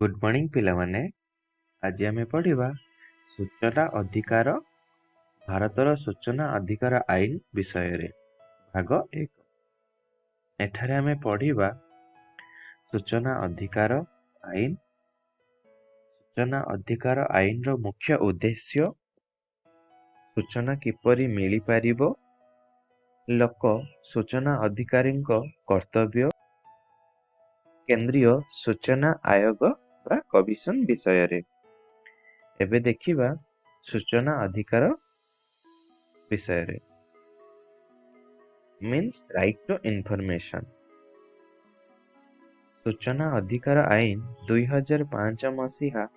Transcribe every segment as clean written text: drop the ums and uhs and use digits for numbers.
Good morning पिलामाने। आज आमे पढ़िबा सूचना अधिकार भारतर सूचना अधिकार आईन विषय रे भाग 1। एठारे आमे पढ़िबा सूचना अधिकार आईन। सूचना अधिकार आईन रो मुख्य उद्देश्य, सूचना किपरि मिली पारिबो, लोक सूचना अधिकारींको कर्तव्य, केंद्रीय सूचना आयोग बा कमिशन विषय रे। एबे देखिबा सूचना अधिकार विषय रे। Means right to information. सूचना अधिकार आईन 2005 मसीहा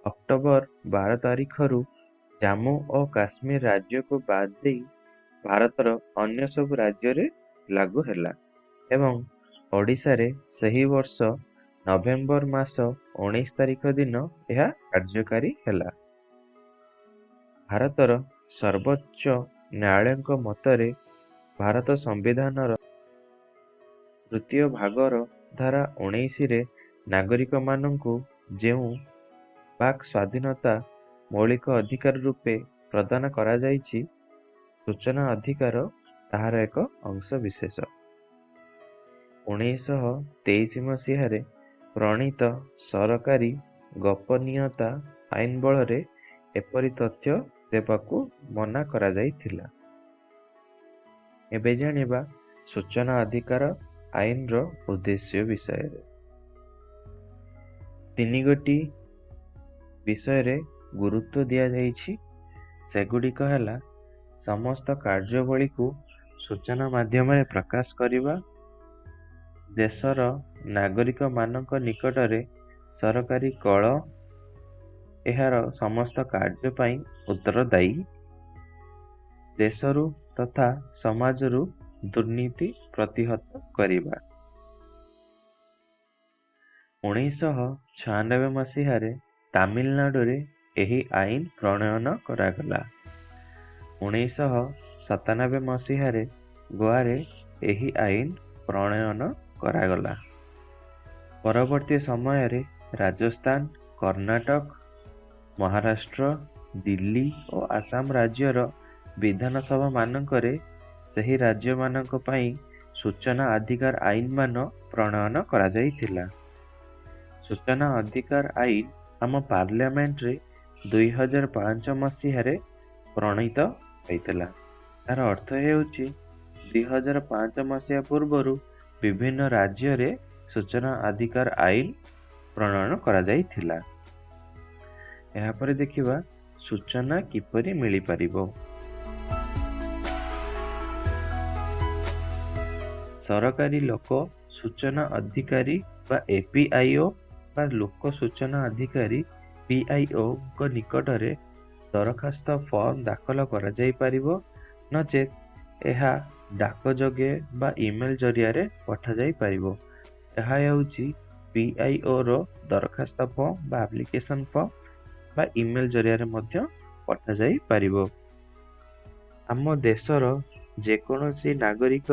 अक्टोबर 12 तारिखरु जम्मू और काश्मीर राज्य को बाद दे भारतर अन्य सब राज्य रे लागू हैला एवं ओडिशा रे सही वर्ष नवेम्बर मास 19 तारिख दिन यह कार्यकारी हैला। भारतर सर्वोच्च न्यायालय मतरे भारत संविधान तृतीय भागर धारा 19 रे नागरिक मानंकु जेउ वाक स्वाधीनता मौलिक अधिकार रूपे प्रदान करा जाइछि, सूचना अधिकार ताहार एक अंश विशेष। 1923 मसीह रे प्रणीत सरकारी गोपनीयता आईन बल रे एपरि तथ्य देबाकू मना करा जाइथिला। एबे जानिबा सूचना अधिकार आईन रो उद्देश्य विषय रे। 3 गोटी विषय रे गुरुत्व दिया जाइछि। सेगुड़िक हैला समस्त कार्यावली को सूचना माध्यम रे प्रकाश करिबा, देशर नागरिक मानक निकटरे सरकारी कल एहार समस्त कार्य पई उत्तरदायी, देशरु तथा समाजरु दुर्नीति प्रतिहत करिबा। 1996 मसीह रे तमिलनाडु रे एही आईन प्रणयन करागला। 1997 मसीह रे गोवा रे एही आईन प्रणयन करागला। परवर्ती समय रे राजस्थान, कर्नाटक, महाराष्ट्र, दिल्ली और आसाम राज्यर विधानसभा मानकरे सही राज्य मानक पई सूचना अधिकार आईन मान प्रणयन करा जाइथिला। सूचना अधिकार आईन आम पार्लियामेंट रे 2005 मसीह रे प्रणीत होइतिला। तार अर्थ हेउची 2005 मसीहा पूर्वरु विभिन्न राज्य रे सूचना अधिकार आईन प्रणयन करा जाइथिला। यहाँ पर देखिबा सूचना किपरि मिली पारिबो। सरकारी लोक सूचना अधिकारी बा एपीआईओ बा लोक सूचना अधिकारी पीआईओ को निकटरे दरखास्त फॉर्म दाखल करा जाई पारिबो, नचेत एहा डाक जोगे बा ईमेल जरिया रे पठा जाई पारिबो। एहा हेउची पीआईओ रो दरखास्त फॉर्म बा एप्लीकेशन फॉर्म बा ईमेल जरिया रे मध्य पठा जाई पारिबो। आम देशर जेकोनोसी नागरिक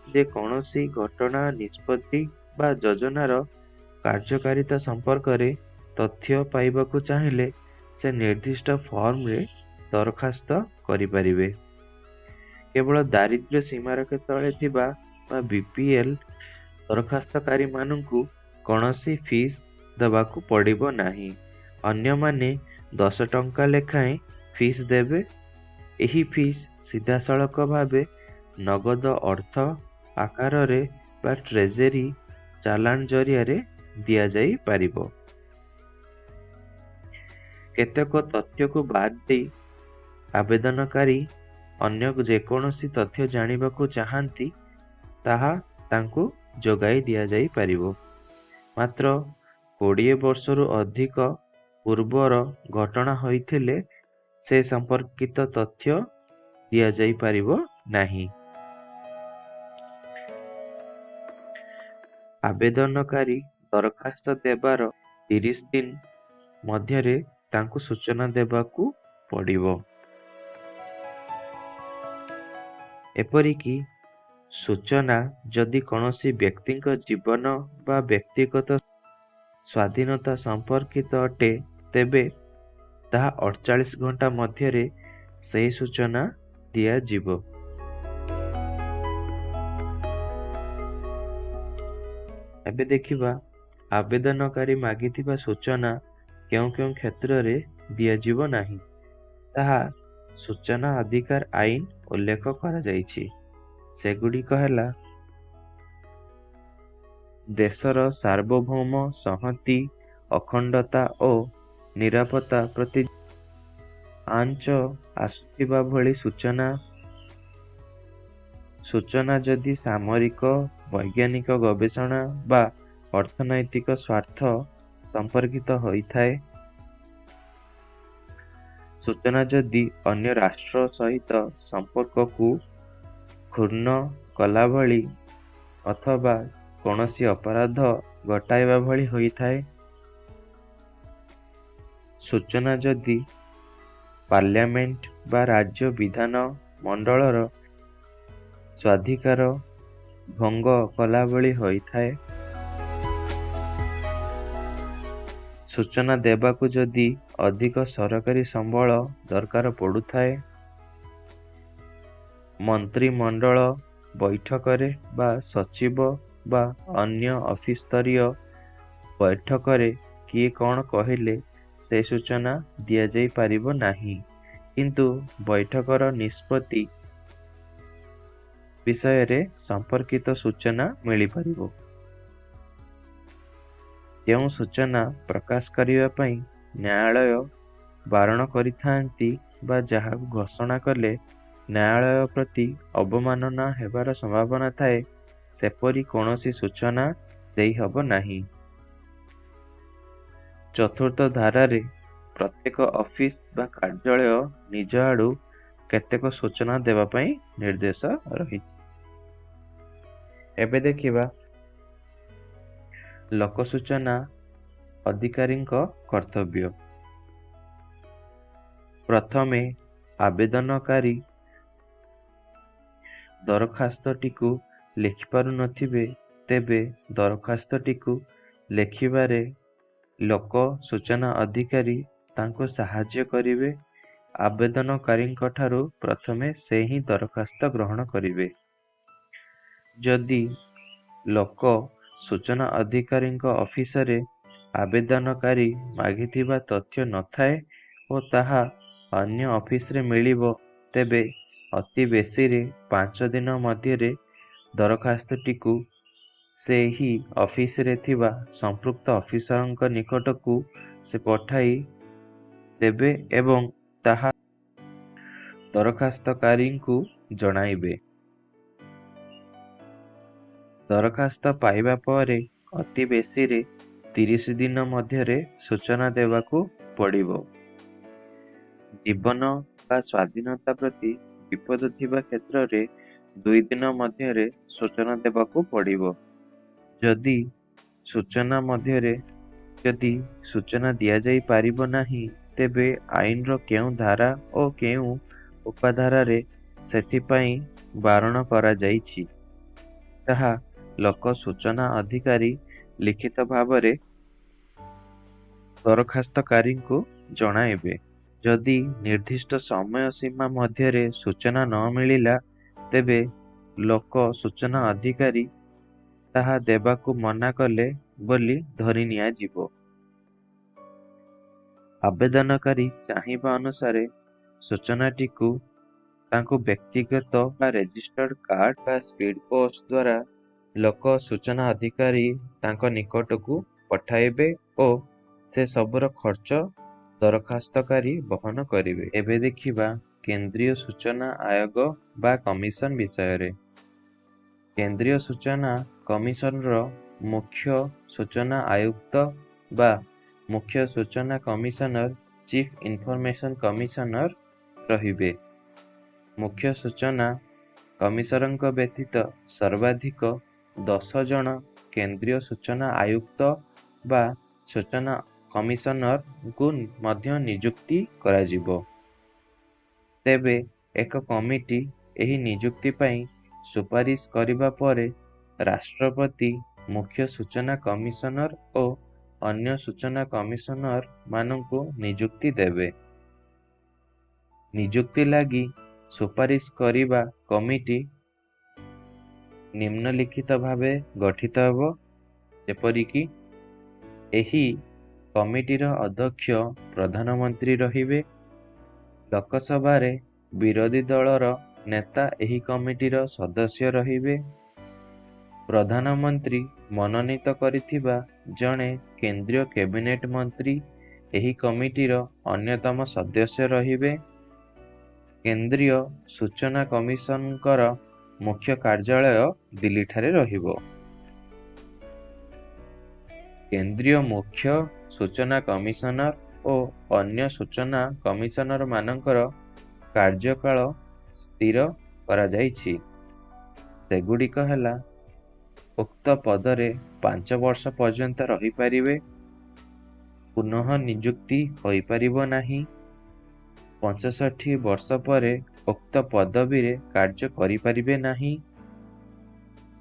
जे कोनोसी घटना निष्पत्ति बा योजनार कार्यकारिता संपर्क रे तथ्य पाइबाकू चाहिए से निर्दिष्ट फॉर्म रे दरखास्त करि परिबे। केवल दारिद्र्य सीमारेखा तले थिबा बा बीपीएल दरखास्तकारी मानंकू कोनोसी फीस दबाकू पड़िबो नाही। अन्य माने 10 टंका लेखाएं फीस देबे। एही फीस सीधा सड़क भावे नगद अर्थ आकार रे बा ट्रेजरी चालान जरिया रे दिया जाई पारिबो। केतेक तथ्य को बाद दे आवेदनकारी अन्य जेकोनोसी तथ्य जानिबाकू चाहंती ताहा तांकू जोगाई दिया जाई पारिबो। मात्र 20 वर्षरु अधिक पूर्वर घटना होइथिले से संपर्कित तथ्य दिया जाई पारिबो नाही। आवेदनकारी दरखास्त देबार 30 दिन मध्यरे तांकू सूचना देबाकू पड़िबो। एपरिकी सूचना जदि कोनोसी व्यक्तिक जीवन बा व्यक्तिगत ସ୍ୱାଧୀନତା ସମ୍ପର୍କିତ ଅଟେ, ତେବେ ତାହା 48 ଘଣ୍ଟା ମଧ୍ୟରେ ସେହି ସୂଚନା ଦିଆଯିବ। ଏବେ ଦେଖିବା ଆବେଦନକାରୀ ମାଗିଥିବା ସୂଚନା କେଉଁ କେଉଁ କ୍ଷେତ୍ରରେ ଦିଆଯିବ ନାହିଁ, ତାହା ସୂଚନା ଅଧିକାର ଆଇନ ଉଲ୍ଲେଖ କରାଯାଇଛି। ସେଗୁଡ଼ିକ ହେଲା ଦେଶର ସାର୍ବଭୌମ ସଂହତି, ଅଖଣ୍ଡତା ଓ ନିରାପତ୍ତା ପ୍ରତି ଆଞ୍ଚ ଆସୁଥିବା ଭଳି ସୂଚନା ଯଦି ସାମରିକ, ବୈଜ୍ଞାନିକ ଗବେଷଣା ବା ଅର୍ଥନୈତିକ ସ୍ୱାର୍ଥ ସମ୍ପର୍କିତ ହୋଇଥାଏ, ସୂଚନା ଯଦି ଅନ୍ୟ ରାଷ୍ଟ୍ର ସହିତ ସମ୍ପର୍କକୁ କ୍ଷୁଣ୍ଣ କଲା ଭଳି ଅଥବା କୌଣସି ଅପରାଧ ଘଟାଇବା ଭଳି ହୋଇଥାଏ, ସୂଚନା ଯଦି ପାର୍ଲିଆମେଣ୍ଟ ବା ରାଜ୍ୟ ବିଧାନ ମଣ୍ଡଳର ସ୍ୱାଧିକାର ଭଙ୍ଗ କଲା ଭଳି ହୋଇଥାଏ, ସୂଚନା ଦେବାକୁ ଯଦି ଅଧିକ ସରକାରୀ ସମ୍ବଳ ଦରକାର ପଡୁଥାଏ, ମନ୍ତ୍ରିମଣ୍ଡଳ ବୈଠକରେ ବା ସଚିବ ବା ଅନ୍ୟ ଅଫିସ ସ୍ତରୀୟ ବୈଠକରେ କିଏ କ'ଣ କହିଲେ ସେ ସୂଚନା ଦିଆଯାଇ ପାରିବ ନାହିଁ, କିନ୍ତୁ ବୈଠକର ନିଷ୍ପତ୍ତି ବିଷୟରେ ସମ୍ପର୍କିତ ସୂଚନା ମିଳିପାରିବ। ଯେଉଁ ସୂଚନା ପ୍ରକାଶ କରିବା ପାଇଁ ନ୍ୟାୟାଳୟ ବାରଣ କରିଥାନ୍ତି ବା ଯାହାକୁ ଘୋଷଣା କଲେ ନ୍ୟାୟାଳୟ ପ୍ରତି ଅବମାନନା ହେବାର ସମ୍ଭାବନା ଥାଏ, ସେପରି କୌଣସି ସୂଚନା ଦେଇହେବ ନାହିଁ। ଚତୁର୍ଥ ଧାରାରେ ପ୍ରତ୍ୟେକ ଅଫିସ ବା କାର୍ଯ୍ୟାଳୟ ନିଜ ଆଡୁ କେତେକ ସୂଚନା ଦେବା ପାଇଁ ନିର୍ଦ୍ଦେଶ ରହିଛି। ଏବେ ଦେଖିବା ଲୋକ ସୂଚନା ଅଧିକାରୀଙ୍କ କର୍ତ୍ତବ୍ୟ। ପ୍ରଥମେ ଆବେଦନକାରୀ ଦରଖାସ୍ତଟିକୁ ଲେଖିପାରୁନଥିବେ, ତେବେ ଦରଖାସ୍ତଟିକୁ ଲେଖିବାରେ ଲୋକ ସୂଚନା ଅଧିକାରୀ ତାଙ୍କୁ ସାହାଯ୍ୟ କରିବେ। ଆବେଦନକାରୀଙ୍କ ଠାରୁ ପ୍ରଥମେ ସେ ହିଁ ଦରଖାସ୍ତ ଗ୍ରହଣ କରିବେ। ଯଦି ଲୋକ ସୂଚନା ଅଧିକାରୀଙ୍କ ଅଫିସରେ ଆବେଦନକାରୀ ମାଗିଥିବା ତଥ୍ୟ ନଥାଏ ଓ ତାହା ଅନ୍ୟ ଅଫିସରେ ମିଳିବ, ତେବେ ଅତି ବେଶୀରେ 5 ଦିନ ମଧ୍ୟରେ ଦରଖାସ୍ତଟିକୁ ସେହି ଅଫିସରେ ଥିବା ସମ୍ପୃକ୍ତ ଅଫିସରଙ୍କ ନିକଟକୁ ସେ ପଠାଇ ଦେବେ ଏବଂ ତାହା ଦରଖାସ୍ତକାରୀଙ୍କୁ ଜଣାଇବେ। ଦରଖାସ୍ତ ପାଇବା ପରେ ଅତି ବେଶୀରେ 30 ଦିନ ମଧ୍ୟରେ ସୂଚନା ଦେବାକୁ ପଡ଼ିବ। ଜୀବନ ବା ସ୍ୱାଧୀନତା ପ୍ରତି ବିପଦ ଥିବା କ୍ଷେତ୍ରରେ 2 ଦିନ ମଧ୍ୟରେ ସୂଚନା ଦେବାକୁ ପଡ଼ିବ। ଯଦି ସୂଚନା ଦିଆଯାଇ ପାରିବ ନାହିଁ, ତେବେ ଆଇନର କେଉଁ ଧାରା ଓ କେଉଁ ଉପଧାରାରେ ସେଥିପାଇଁ ବାରଣ କରାଯାଇଛି, ତାହା ଲୋକ ସୂଚନା ଅଧିକାରୀ ଲିଖିତ ଭାବରେ ଦରଖାସ୍ତକାରୀଙ୍କୁ ଜଣାଇବେ। ଯଦି ନିର୍ଦ୍ଦିଷ୍ଟ ସମୟ ସୀମା ମଧ୍ୟରେ ସୂଚନା ନ ମିଳିଲା, ତେବେ ଲୋକ ସୂଚନା ଅଧିକାରୀ ତାହା ଦେବାକୁ ମନା କଲେ ବୋଲି ଧରି ନିଆଯିବ। ଆବେଦନକାରୀ ଚାହିଁବା ଅନୁସାରେ ସୂଚନାଟିକୁ ତାଙ୍କୁ ବ୍ୟକ୍ତିଗତ ବା ରେଜିଷ୍ଟର୍ଡ କାର୍ଡ ବା ସ୍ପିଡ୍ ପୋଷ୍ଟ ଦ୍ୱାରା ଲୋକ ସୂଚନା ଅଧିକାରୀ ତାଙ୍କ ନିକଟକୁ ପଠାଇବେ ଓ ସେ ସବୁର ଖର୍ଚ୍ଚ ଦରଖାସ୍ତକାରୀ ବହନ କରିବେ। ଏବେ ଦେଖିବା କେନ୍ଦ୍ରୀୟ ସୂଚନା ଆୟୋଗ ବା କମିଶନ ବିଷୟରେ। କେନ୍ଦ୍ରୀୟ ସୂଚନା କମିଶନର ମୁଖ୍ୟ ସୂଚନା ଆୟୁକ୍ତ ବା ମୁଖ୍ୟ ସୂଚନା କମିଶନର ଚିଫ୍ ଇନଫର୍ମେସନ କମିଶନର ରହିବେ। ମୁଖ୍ୟ ସୂଚନା କମିଶନରଙ୍କ ବ୍ୟତୀତ ସର୍ବାଧିକ 10 ଜଣ କେନ୍ଦ୍ରୀୟ ସୂଚନା ଆୟୁକ୍ତ ବା ସୂଚନା କମିଶନରଙ୍କୁ ମଧ୍ୟ ନିଯୁକ୍ତି କରାଯିବ। ତେବେ ଏକ କମିଟି ଏହି ନିଯୁକ୍ତି ପାଇଁ ସୁପାରିଶ କରିବା ପରେ ରାଷ୍ଟ୍ରପତି ମୁଖ୍ୟ ସୂଚନା କମିଶନର ଓ अन्य सूचना कमिशनर मानଙ୍କୁ नियुक्ति देवे। नियुक्ति लगी सुपारिश करिबा कमिटी निम्नलिखित भावे गठित हेबो। जेपरिकी एही कमिटीर अध्यक्ष प्रधानमंत्री रहिबे। लोकसभा रे विरोधी दलर नेता एही कमिटीर सदस्य रहिबे। प्रधानमंत्री मनोनीत करिथिबा जणे केंद्रीय कैबिनेट मंत्री एही कमिटीर अन्यतम सदस्य रहिबे। केंद्रीय सूचना कमिशनकर मुख्य कार्यालय दिल्ली ठारे रहिबो। केंद्रीय मुख्य सूचना कमिशनर और अन्य सूचना कमिशनर मानकर कार्यकाल स्थिर करा जाइछि। सेगुड़िक हैला उक्त पदरे 5 वर्ष पर्यंत रही पारिबे। पुनः नियुक्ति होई पारिबो नाही। 65 वर्ष परे उक्त पदवी रे कार्य करि पारिबे नाही।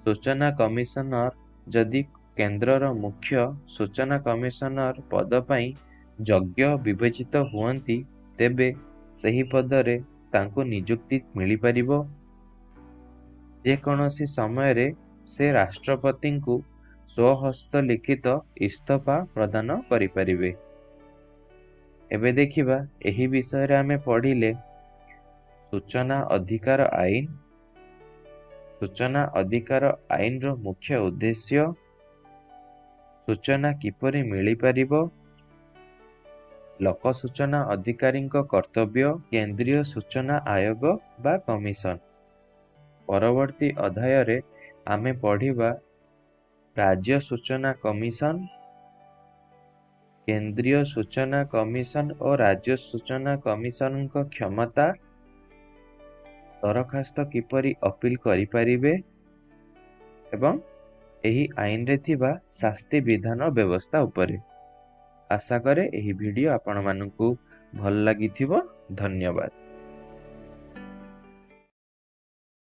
सूचना कमिशनर जदि केंद्रर मुख्य सूचना कमिशनर पद पई योग्य विवेचित हुअंती तेबे सही पदरे तांको नियुक्ति मिली पारिबो। जे कौनसी समय रे से राष्ट्रपति को स्वहस्त लिखित इस्तफा प्रदान करि पारिबे। एबे देखिबा एही विषय रे आमे पढ़िले सूचना अधिकार आईन। सूचना अधिकार आईन रो मुख्य उद्देश्य, सूचना किपरि मिली पारिबो, लोक सूचना अधिकारी कर्तव्य, केंद्रीय सूचना आयोग बा कमिशन। परवर्ती अध्याय रे आमे पढ़िबा राज्य सूचना कमिशन, केंद्रीय सूचना कमिशन और राज्य सूचना कमिशन क्षमता, दरखास्त किपरि अपील करि पारिबे एवं एही आईन रे थिबा शास्ति विधान व्यवस्था उपरे। आशा करे एही वीडियो आपण मानकु भल लागिथिबो। धन्यवाद।